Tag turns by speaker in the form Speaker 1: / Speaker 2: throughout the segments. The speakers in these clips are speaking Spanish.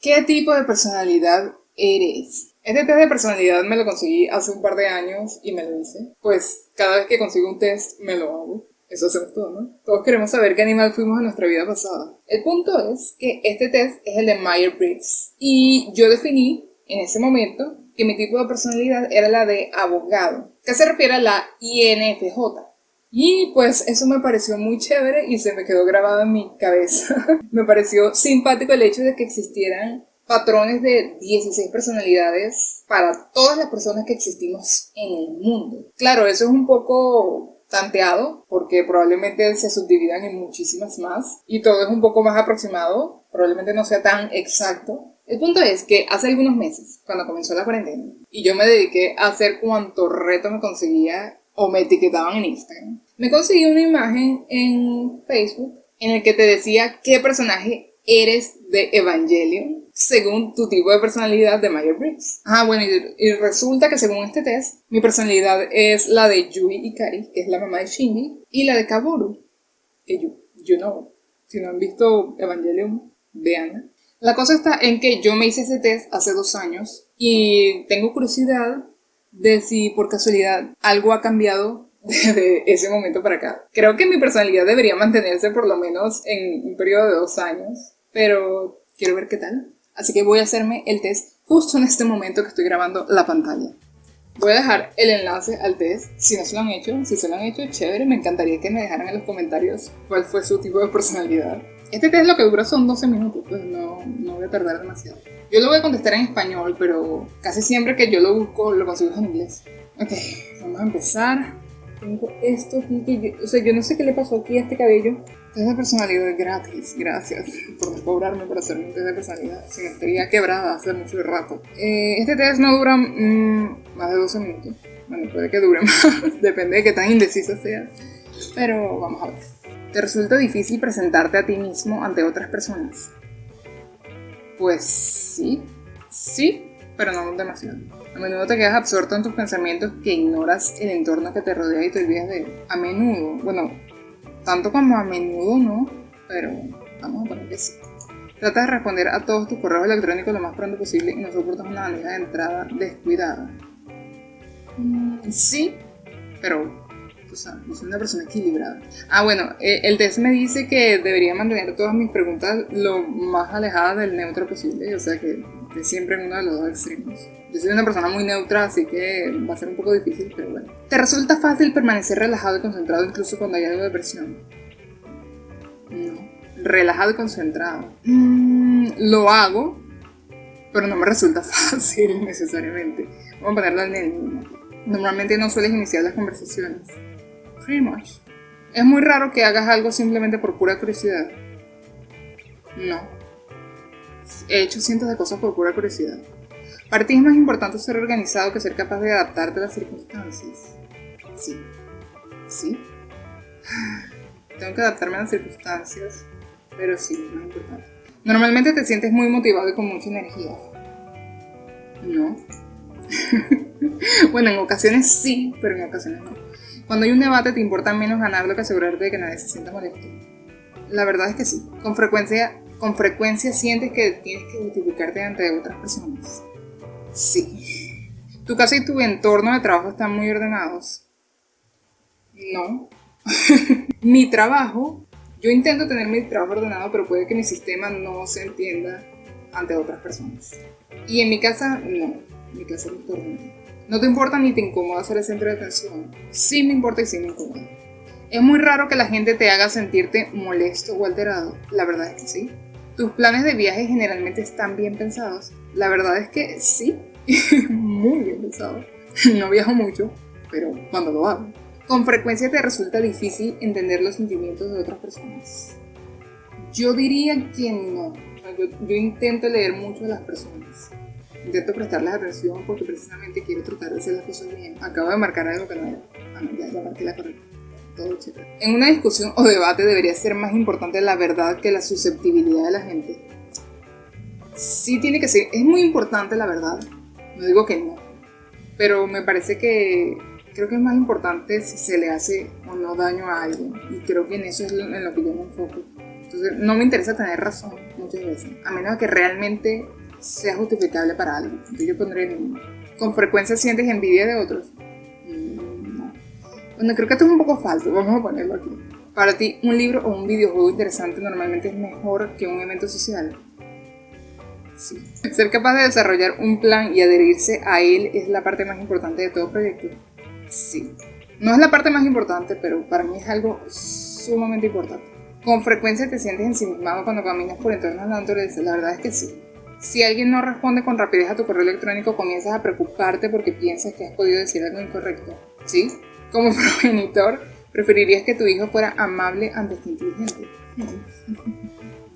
Speaker 1: ¿Qué tipo de personalidad eres? Este test de personalidad me lo conseguí hace un par de años y me lo hice. Pues cada vez que consigo un test me lo hago. Eso hacemos todo, ¿no? Todos queremos saber qué animal fuimos en nuestra vida pasada. El punto es que este test es el de Myers-Briggs. Y yo definí en ese momento que mi tipo de personalidad era la de abogado, que se refiere a la INFJ. Y pues eso me pareció muy chévere y se me quedó grabado en mi cabeza. Me pareció simpático el hecho de que existieran patrones de 16 personalidades para todas las personas que existimos en el mundo. Claro, eso es un poco tanteado porque probablemente se subdividan en muchísimas más y todo es un poco más aproximado, probablemente no sea tan exacto. El punto es que hace algunos meses, cuando comenzó la cuarentena, y yo me dediqué a hacer cuanto reto me conseguía o me etiquetaban en Instagram, me conseguí una imagen en Facebook en el que te decía qué personaje eres de Evangelion según tu tipo de personalidad de Myers-Briggs. Bueno, y resulta que según este test, mi personalidad es la de Yui Ikari, que es la mamá de Shinji, y la de Kaworu, que yo no, si no han visto Evangelion, veanla. La cosa está en que yo me hice ese test hace 2 años y tengo curiosidad de si por casualidad algo ha cambiado desde ese momento para acá. Creo que mi personalidad debería mantenerse por lo menos en un periodo de 2 años, pero quiero ver qué tal. Así que voy a hacerme el test justo en este momento que estoy grabando la pantalla. Voy a dejar el enlace al test, si no se lo han hecho, si se lo han hecho, chévere, me encantaría que me dejaran en los comentarios cuál fue su tipo de personalidad. Este test lo que dura son 12 minutos, pues no voy a tardar demasiado. Yo lo voy a contestar en español, pero casi siempre que yo lo busco, lo consigo en inglés. Ok, vamos a empezar. Tengo esto aquí que yo no sé qué le pasó aquí a este cabello. Test de personalidad gratis, gracias por no cobrarme por hacerme un test de personalidad. Si no estaría quebrada hace mucho rato. Este test no dura más de 12 minutos. Bueno, puede que dure más, depende de qué tan indecisa sea. Pero vamos a ver. ¿Te resulta difícil presentarte a ti mismo ante otras personas? Pues sí, pero no demasiado. A menudo te quedas absorto en tus pensamientos que ignoras el entorno que te rodea y te olvidas de él. A menudo, bueno, tanto como a menudo no, pero vamos a poner que sí. Trata de responder a todos tus correos electrónicos lo más pronto posible y no soportas una bandeja de entrada descuidada. Sí, pero o sea, yo soy una persona equilibrada. Bueno, el test me dice que debería mantener todas mis preguntas lo más alejadas del neutro posible, o sea que siempre en uno de los dos extremos. Yo soy una persona muy neutra, así que va a ser un poco difícil, pero bueno. ¿Te resulta fácil permanecer relajado y concentrado incluso cuando hay algo de presión? No. Relajado y concentrado. Lo hago, pero no me resulta fácil necesariamente. Vamos a ponerlo en el mismo. Normalmente no sueles iniciar las conversaciones. Pretty much. ¿Es muy raro que hagas algo simplemente por pura curiosidad? No. He hecho cientos de cosas por pura curiosidad. ¿Para ti es más importante ser organizado que ser capaz de adaptarte a las circunstancias? Sí. Tengo que adaptarme a las circunstancias, pero sí, es más importante. ¿Normalmente te sientes muy motivado y con mucha energía? No. Bueno, en ocasiones sí, pero en ocasiones no. Cuando hay un debate te importa menos ganarlo que asegurarte de que nadie se sienta molesto. La verdad es que sí. Con frecuencia sientes que tienes que justificarte ante otras personas. Sí. ¿Tu casa y tu entorno de trabajo están muy ordenados? No. Mi trabajo, yo intento tener mi trabajo ordenado, pero puede que mi sistema no se entienda ante otras personas. Y en mi casa, no. Mi casa no está ordenada. ¿No te importa ni te incomoda ser el centro de atención? Sí me importa y sí me incomoda. ¿Es muy raro que la gente te haga sentirte molesto o alterado? La verdad es que sí. ¿Tus planes de viaje generalmente están bien pensados? La verdad es que sí. Muy bien pensados. No viajo mucho, pero cuando lo hago. ¿Con frecuencia te resulta difícil entender los sentimientos de otras personas? Yo diría que no. Yo intento leer mucho a las personas. Intento prestarles atención porque precisamente quiero tratar de hacer las cosas bien. Acabo de marcar algo que no era. Ya marqué la correcta. Todo chévere. En una discusión o debate debería ser más importante la verdad que la susceptibilidad de la gente. Sí tiene que ser. Es muy importante la verdad. No digo que no. Pero me parece que creo que es más importante si se le hace o no daño a alguien. Y creo que en eso es en lo que yo me enfoco. Entonces no me interesa tener razón. muchas veces, a menos que realmente sea justificable para algo. Entonces yo pondré el mínimo. ¿Con frecuencia sientes envidia de otros? No. Bueno, creo que esto es un poco falso, vamos a ponerlo aquí. Para ti, un libro o un videojuego interesante normalmente es mejor que un evento social. Sí. Ser capaz de desarrollar un plan y adherirse a él es la parte más importante de todo proyecto. Sí. No es la parte más importante, pero para mí es algo sumamente importante. Con frecuencia te sientes ensimismado cuando caminas por entornos de la naturaleza. La verdad es que sí. Si alguien no responde con rapidez a tu correo electrónico, comienzas a preocuparte porque piensas que has podido decir algo incorrecto. ¿Sí? Como progenitor, preferirías que tu hijo fuera amable antes que inteligente.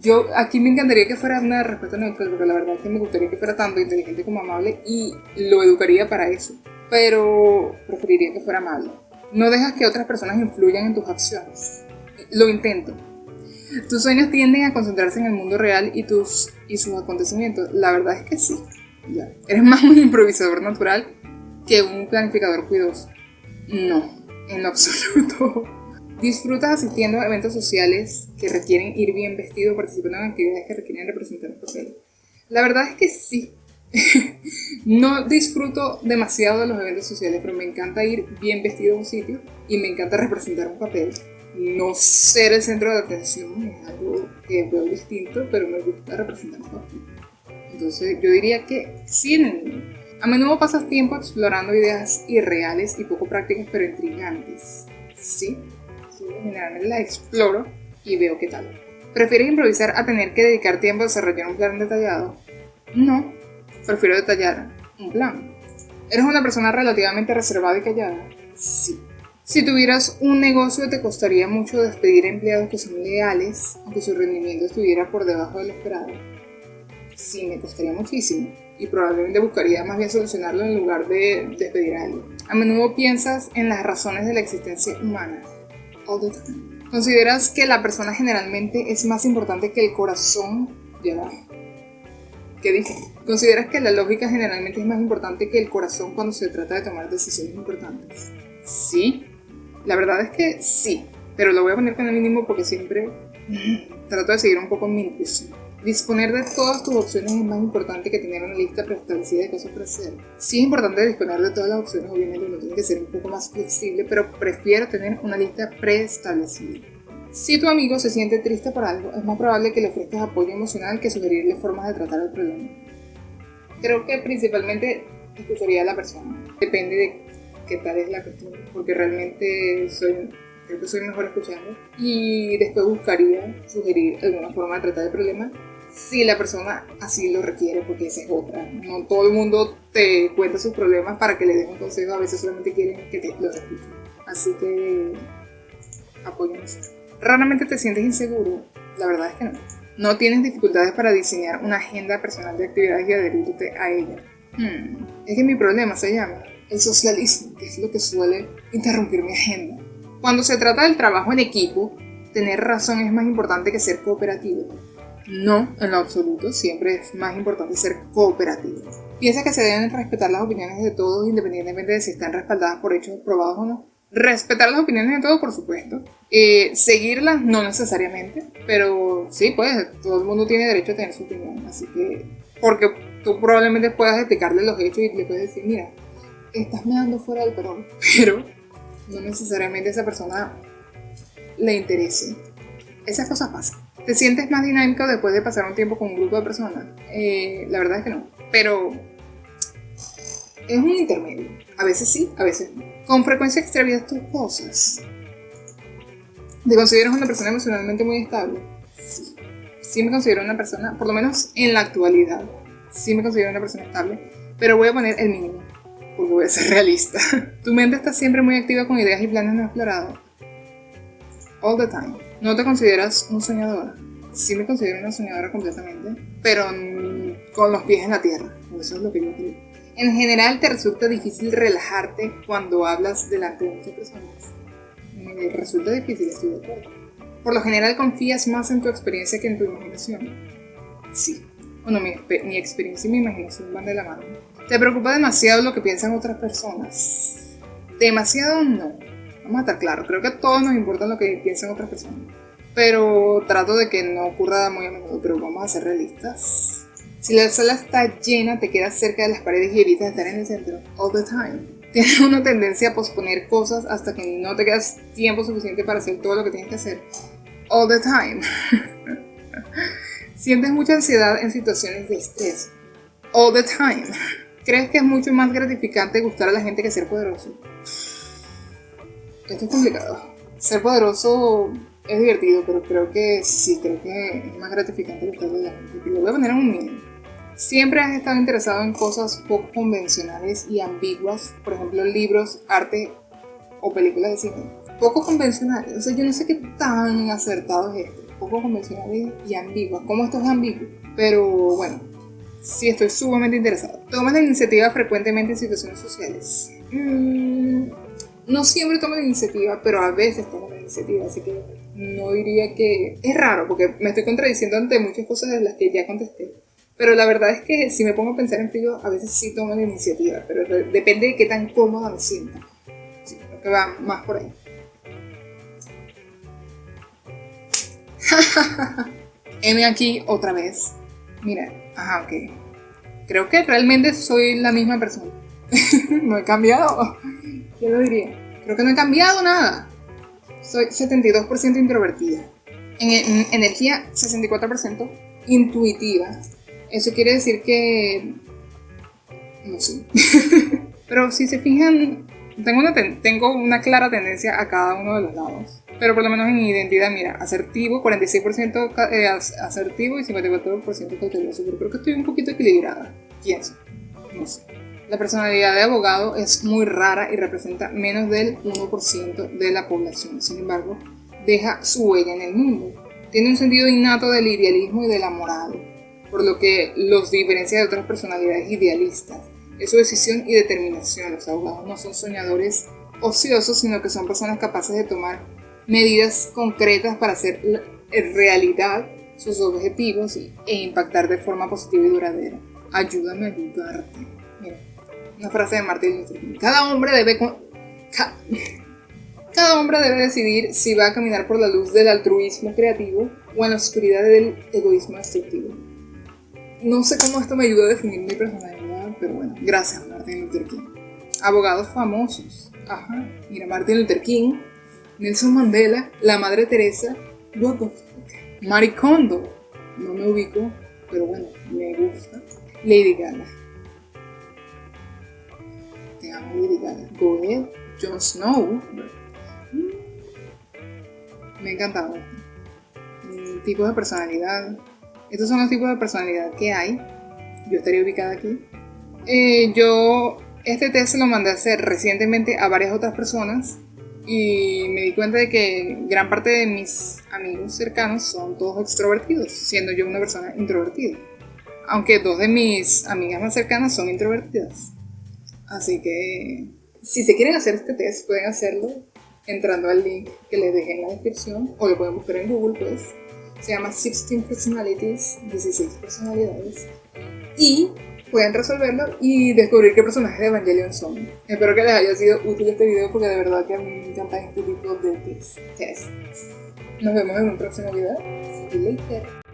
Speaker 1: Yo aquí me encantaría que fuera una respuesta neutral, porque la verdad es que me gustaría que fuera tanto inteligente como amable y lo educaría para eso. Pero preferiría que fuera amable. No dejas que otras personas influyan en tus acciones. Lo intento. Tus sueños tienden a concentrarse en el mundo real y sus acontecimientos. La verdad es que sí. Ya. Eres más un improvisador natural que un planificador cuidadoso. No, en lo absoluto. ¿Disfrutas asistiendo a eventos sociales que requieren ir bien vestido o participando en actividades que requieren representar un papel? La verdad es que sí. No disfruto demasiado de los eventos sociales, pero me encanta ir bien vestido a un sitio y me encanta representar un papel. No ser el centro de atención es algo que veo distinto, pero me gusta representar un papel. Entonces yo diría que sí. A menudo pasas tiempo explorando ideas irreales y poco prácticas, pero intrigantes. Sí, generalmente las exploro y veo qué tal. ¿Prefieres improvisar a tener que dedicar tiempo a desarrollar un plan detallado? No, prefiero detallar un plan. ¿Eres una persona relativamente reservada y callada? Sí. Si tuvieras un negocio, ¿te costaría mucho despedir empleados que son leales, aunque su rendimiento estuviera por debajo de lo esperado? Sí, me costaría muchísimo. Y probablemente buscaría más bien solucionarlo en lugar de despedir a alguien. A menudo piensas en las razones de la existencia humana. All the time. ¿Consideras que la persona generalmente es más importante que el corazón? Ya va. ¿Qué dije? ¿Consideras que la lógica generalmente es más importante que el corazón cuando se trata de tomar decisiones importantes? Sí. La verdad es que sí. Pero lo voy a poner con el mínimo porque siempre trato de seguir un poco mi intuición. Disponer de todas tus opciones es más importante que tener una lista preestablecida de cosas por hacer. Sí es importante disponer de todas las opciones, obviamente uno tiene que ser un poco más flexible, pero prefiero tener una lista preestablecida. Si tu amigo se siente triste por algo, es más probable que le ofrezcas apoyo emocional que sugerirle formas de tratar el problema. Creo que principalmente escucharía a la persona. Depende de qué tal es la cuestión, porque realmente creo que soy mejor escuchando. Y después buscaría sugerir alguna forma de tratar el problema si la persona así lo requiere, porque esa es otra. No todo el mundo te cuenta sus problemas para que le des un consejo, a veces solamente quieren que te los escuchen. Así que apóyanos. ¿Raramente te sientes inseguro? La verdad es que no. No tienes dificultades para diseñar una agenda personal de actividades y adherirte a ella. Es que mi problema se llama el socialismo, que es lo que suele interrumpir mi agenda. Cuando se trata del trabajo en equipo, tener razón es más importante que ser cooperativo. No, en lo absoluto, siempre es más importante ser cooperativo. ¿Piensas que se deben respetar las opiniones de todos independientemente de si están respaldadas por hechos probados o no? Respetar las opiniones de todos, por supuesto. Seguirlas, no necesariamente, pero sí, pues, todo el mundo tiene derecho a tener su opinión. Así que, porque tú probablemente puedas explicarle los hechos y le puedes decir, mira, estás meando fuera del perón, pero no necesariamente a esa persona le interese. Esas cosas pasan. ¿Te sientes más dinámico después de pasar un tiempo con un grupo de personas? La verdad es que no. Pero es un intermedio. A veces sí, a veces no. Con frecuencia extravías tus cosas. ¿Te consideras una persona emocionalmente muy estable? Sí. Sí me considero una persona, por lo menos en la actualidad, sí me considero una persona estable. Pero voy a poner el mínimo, porque voy a ser realista. Tu mente está siempre muy activa con ideas y planes no explorados. All the time. ¿No te consideras un soñador? Sí me considero una soñadora completamente, pero con los pies en la tierra. Eso es lo que yo creo. En general, ¿te resulta difícil relajarte cuando hablas delante de muchas personas? Me resulta difícil, estoy de acuerdo. Por lo general, ¿confías más en tu experiencia que en tu imaginación? Sí. Bueno, mi experiencia y mi imaginación van de la mano. ¿Te preocupa demasiado lo que piensan otras personas? Demasiado no. Vamos a estar claros, creo que a todos nos importa lo que piensan otras personas. pero trato de que no ocurra muy a menudo, pero vamos a ser realistas. Si la sala está llena, te quedas cerca de las paredes y evitas estar en el centro all the time. Tienes una tendencia a posponer cosas hasta que no te quedas tiempo suficiente para hacer todo lo que tienes que hacer all the time. Sientes mucha ansiedad en situaciones de estrés all the time. ¿Crees que es mucho más gratificante gustar a la gente que ser poderoso? Esto es complicado. Ser poderoso es divertido, pero creo que es más gratificante gustarle a la gente. Y lo voy a poner en un mínimo. Siempre has estado interesado en cosas poco convencionales y ambiguas, por ejemplo, libros, arte o películas de cine. Poco convencionales, o sea, yo no sé qué tan acertado es esto. Poco convencionales y ambiguas. ¿Cómo esto es ambiguo? Pero bueno, sí estoy sumamente interesado. ¿Tomas la iniciativa frecuentemente en situaciones sociales? No siempre tomo la iniciativa, pero a veces tomo la iniciativa, así que no diría que... Es raro, porque me estoy contradiciendo ante muchas cosas de las que ya contesté. Pero la verdad es que si me pongo a pensar en frío, a veces sí tomo la iniciativa, pero depende de qué tan cómoda me sienta. Sí, creo que va más por ahí. M aquí otra vez. Mira, ok. Creo que realmente soy la misma persona. No he cambiado. ¿Qué lo diría? Creo que no he cambiado nada. Soy 72% introvertida. En energía, 64% intuitiva. Eso quiere decir que... no sé. Pero si se fijan, tengo una clara tendencia a cada uno de los lados. Pero por lo menos en identidad, mira, asertivo, 46% asertivo y 54% cauteloso. Pero creo que estoy un poquito equilibrada. Pienso. No sé. La personalidad de abogado es muy rara y representa menos del 1% de la población. Sin embargo, deja su huella en el mundo. Tiene un sentido innato del idealismo y de la moral, por lo que los diferencia de otras personalidades idealistas. Es su decisión y determinación. Los abogados no son soñadores ociosos, sino que son personas capaces de tomar medidas concretas para hacer realidad sus objetivos e impactar de forma positiva y duradera. Ayúdame a ayudarte. Mira, una frase de Martin Luther King. Cada hombre debe decidir si va a caminar por la luz del altruismo creativo o en la oscuridad del egoísmo destructivo. No sé cómo esto me ayuda a definir mi personalidad, pero bueno, gracias Martin Luther King. Abogados famosos. Mira, Martin Luther King, Nelson Mandela, la Madre Teresa, what the fuck, Marie Kondo, no me ubico, pero bueno, me gusta. Lady Gaga, te amo Lady Gaga. Goethe, Jon Snow, me encantaba. Tipos de personalidad, estos son los tipos de personalidad que hay. Yo estaría ubicada aquí. Este test se lo mandé a hacer recientemente a varias otras personas y me di cuenta de que gran parte de mis amigos cercanos son todos extrovertidos, siendo yo una persona introvertida. Aunque 2 de mis amigas más cercanas son introvertidas. Así que si se quieren hacer este test, pueden hacerlo entrando al link que les dejé en la descripción o lo pueden buscar en Google, pues. Se llama 16 Personalities, 16 personalidades. Y pueden resolverlo y descubrir qué personajes de Evangelion son. Espero que les haya sido útil este video porque de verdad que a mí me encantan este tipo de tests. Nos vemos en un próximo video. See you later.